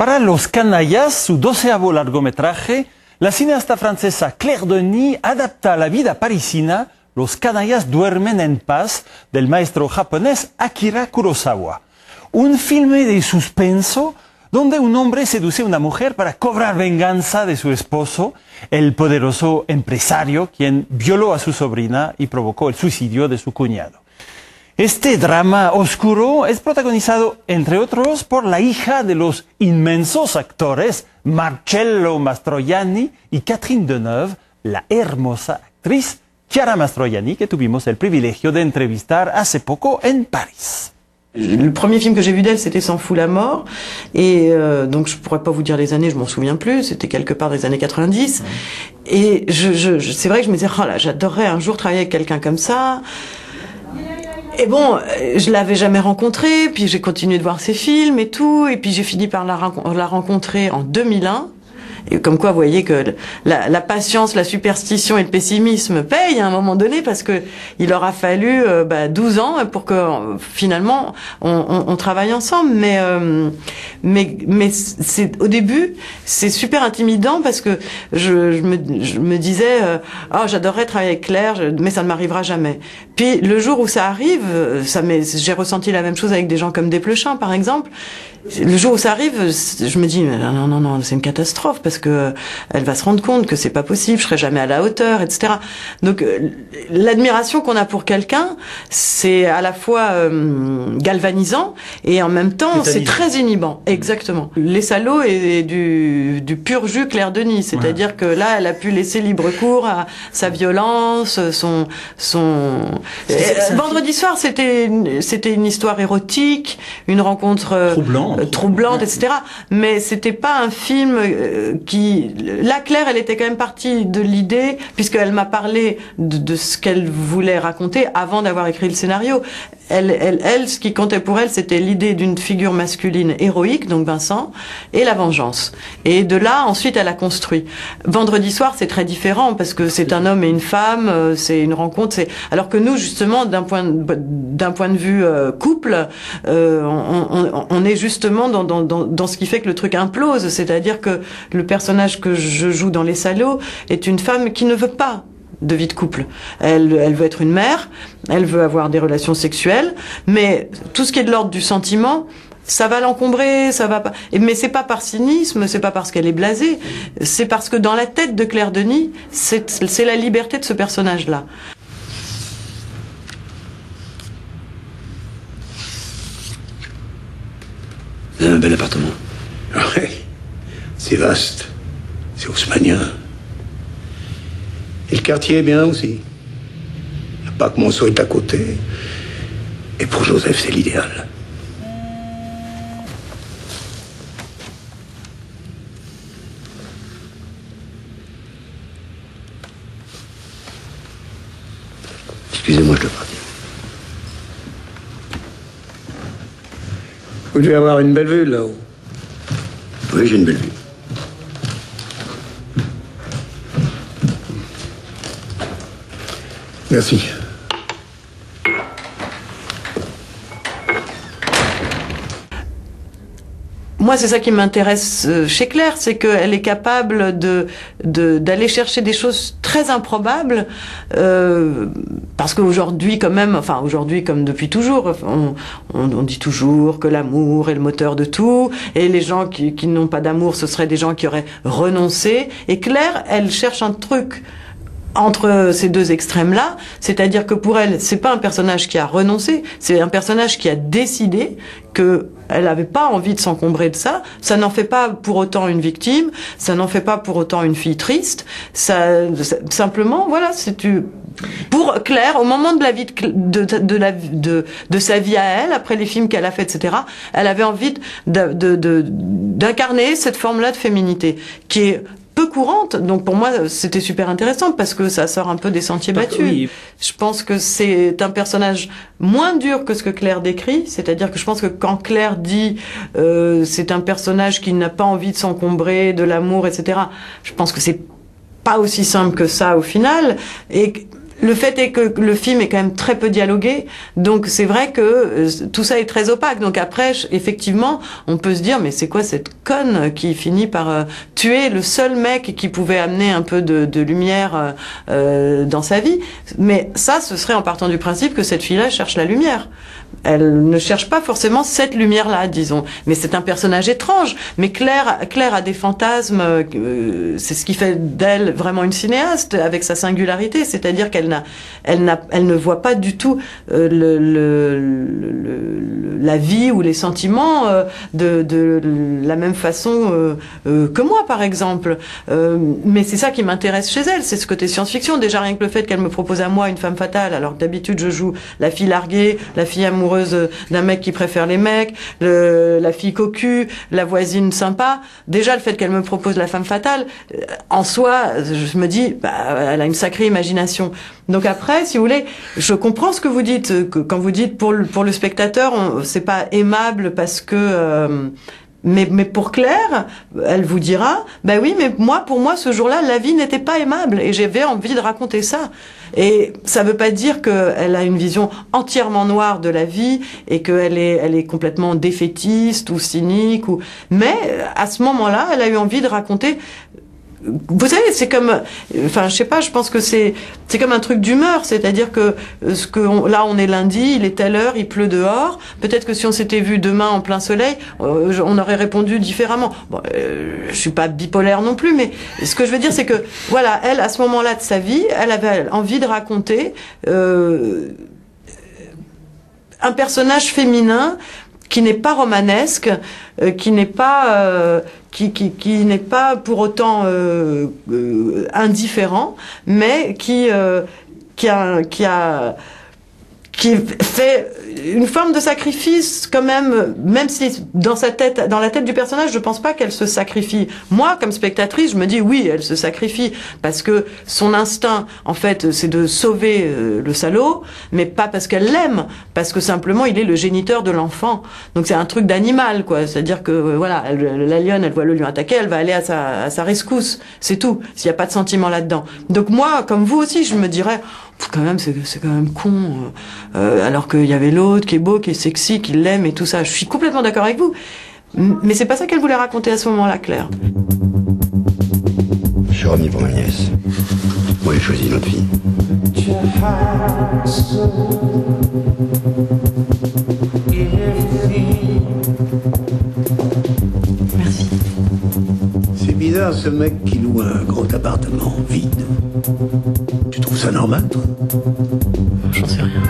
Para Los Canallas, su 12º largometraje, la cineasta francesa Claire Denis adapta a la vida parisina Los Canallas duermen en paz del maestro japonés Akira Kurosawa. Un filme de suspenso donde un hombre seduce a una mujer para cobrar venganza de su esposo, el poderoso empresario quien violó a su sobrina y provocó el suicidio de su cuñado. Este drama oscuro es protagonizado, entre otros, por la hija de los inmensos actores Marcello Mastroianni y Catherine Deneuve, la hermosa actriz Chiara Mastroianni, que tuvimos el privilegio de entrevistar hace poco en París. Le premier film que j'ai vu d'elle, c'était S'en fout la mort, et donc je pourrais pas vous dire les années, je m'en souviens plus, c'était quelque part des années 90, et c'est vrai que je me disais, oh là, j'adorerais un jour travailler avec quelqu'un comme ça. Et bon, je l'avais jamais rencontré, puis j'ai continué de voir ses films et tout, et puis j'ai fini par la rencontrer en 2001. Et comme quoi, vous voyez que la patience, la superstition et le pessimisme payent à un moment donné, parce que il aura fallu 12 ans pour que finalement on travaille ensemble. Mais c'est au début c'est super intimidant, parce que je me disais j'adorerais travailler avec Claire, mais ça ne m'arrivera jamais. Puis le jour où ça arrive, j'ai ressenti la même chose avec des gens comme Desplechin par exemple. Le jour où ça arrive, je me dis non, c'est une catastrophe, parce que elle va se rendre compte que c'est pas possible, je serai jamais à la hauteur, etc. Donc l'admiration qu'on a pour quelqu'un, c'est à la fois galvanisant et en même temps c'est très inhibant. Exactement. Les salauds est du pur jus Claire Denis, c'est-à-dire que là elle a pu laisser libre cours à sa violence, Vendredi soir c'était une histoire érotique, une rencontre troublante, etc. Mais c'était pas un film la Claire, elle était quand même partie de l'idée, puisqu'elle m'a parlé de ce qu'elle voulait raconter avant d'avoir écrit le scénario. Elle, ce qui comptait pour elle, c'était l'idée d'une figure masculine héroïque, donc Vincent, et la vengeance. Et de là, ensuite, elle a construit. Vendredi soir, c'est très différent, parce que c'est un homme et une femme, c'est une rencontre. Alors que nous, justement, d'un point de vue couple, on est justement dans ce qui fait que le truc implose. C'est-à-dire que le personnage que je joue dans Les Salauds est une femme qui ne veut pas de vie de couple. Elle veut être une mère, elle veut avoir des relations sexuelles, mais tout ce qui est de l'ordre du sentiment, ça va l'encombrer, ça va pas. Mais c'est pas par cynisme, c'est pas parce qu'elle est blasée, c'est parce que dans la tête de Claire Denis, c'est la liberté de ce personnage-là. Vous avez un bel appartement. Ouais, c'est vaste, c'est haussmannien. Et le quartier est bien aussi. Il n'y a pas que Monceau est à côté. Et pour Joseph, c'est l'idéal. Excusez-moi, je dois partir. Vous devez avoir une belle vue là-haut. Oui, j'ai une belle vue. Merci. Moi, c'est ça qui m'intéresse chez Claire, c'est qu'elle est capable d'aller chercher des choses très improbables, parce qu'aujourd'hui, quand même, enfin aujourd'hui comme depuis toujours, on dit toujours que l'amour est le moteur de tout, et les gens qui n'ont pas d'amour, ce seraient des gens qui auraient renoncé. Et Claire, elle cherche un truc entre ces deux extrêmes-là, c'est-à-dire que pour elle, c'est pas un personnage qui a renoncé, c'est un personnage qui a décidé que elle n'avait pas envie de s'encombrer de ça. Ça n'en fait pas pour autant une victime, ça n'en fait pas pour autant une fille triste. Simplement, voilà, pour Claire, au moment de la vie de sa vie à elle, après les films qu'elle a fait, etc., elle avait envie d'incarner cette forme-là de féminité, qui est peu courante, donc pour moi c'était super intéressant parce que ça sort un peu des sentiers battus. Oui. Je pense que c'est un personnage moins dur que ce que Claire décrit, c'est-à-dire que je pense que quand Claire dit c'est un personnage qui n'a pas envie de s'encombrer de l'amour, etc., je pense que c'est pas aussi simple que ça au final, et Le fait est que le film est quand même très peu dialogué, donc c'est vrai que tout ça est très opaque. Donc après, effectivement, on peut se dire, mais c'est quoi cette conne qui finit par tuer le seul mec qui pouvait amener un peu de lumière dans sa vie? Mais ça, ce serait en partant du principe que cette fille-là cherche la lumière. Elle ne cherche pas forcément cette lumière-là, disons. Mais c'est un personnage étrange. Mais Claire a des fantasmes. C'est ce qui fait d'elle vraiment une cinéaste, avec sa singularité. C'est-à-dire qu'elle ne voit pas du tout la vie ou les sentiments de la même façon que moi, par exemple. Mais c'est ça qui m'intéresse chez elle, c'est ce côté science-fiction. Déjà rien que le fait qu'elle me propose à moi une femme fatale, alors que d'habitude je joue la fille larguée, la fille amoureuse d'un mec qui préfère les mecs, la fille cocu, la voisine sympa. Déjà le fait qu'elle me propose la femme fatale, en soi, je me dis, elle a une sacrée imagination. Donc après, si vous voulez, je comprends ce que vous dites, quand vous dites pour le spectateur, c'est pas aimable parce que mais pour Claire, elle vous dira, bah oui, mais pour moi, ce jour-là, la vie n'était pas aimable et j'avais envie de raconter ça. Et ça veut pas dire qu'elle a une vision entièrement noire de la vie et qu'elle est complètement défaitiste ou cynique mais à ce moment-là, elle a eu envie de raconter. Vous savez, c'est comme, enfin, je sais pas, je pense que c'est comme un truc d'humeur, c'est-à-dire que là, on est lundi, il est telle heure, il pleut dehors. Peut-être que si on s'était vu demain en plein soleil, on aurait répondu différemment. Bon, je suis pas bipolaire non plus, mais ce que je veux dire, c'est que voilà, elle, à ce moment-là de sa vie, elle avait envie de raconter un personnage féminin qui n'est pas romanesque, qui n'est pas n'est pas pour autant indifférent, mais qui fait une forme de sacrifice quand même si dans la tête du personnage, je pense pas qu'elle se sacrifie. Moi, comme spectatrice, je me dis oui, elle se sacrifie parce que son instinct, en fait, c'est de sauver le salaud, mais pas parce qu'elle l'aime, parce que simplement il est le géniteur de l'enfant. Donc c'est un truc d'animal, quoi. C'est-à-dire que voilà, la lionne, elle voit le lion attaquer, elle va aller à sa rescousse, c'est tout. S'il y a pas de sentiment là-dedans. Donc moi, comme vous aussi, je me dirais quand même, c'est quand même con, alors qu'il y avait l'autre qui est beau, qui est sexy, qui l'aime et tout ça. Je suis complètement d'accord avec vous. Mais c'est pas ça qu'elle voulait raconter à ce moment-là, Claire. Je suis remis pour ma nièce. Moi, j'ai choisi une autre fille. Merci. C'est bizarre, ce mec qui loue un gros appartement vide. Tu trouves ça normal, toi? J'en sais rien.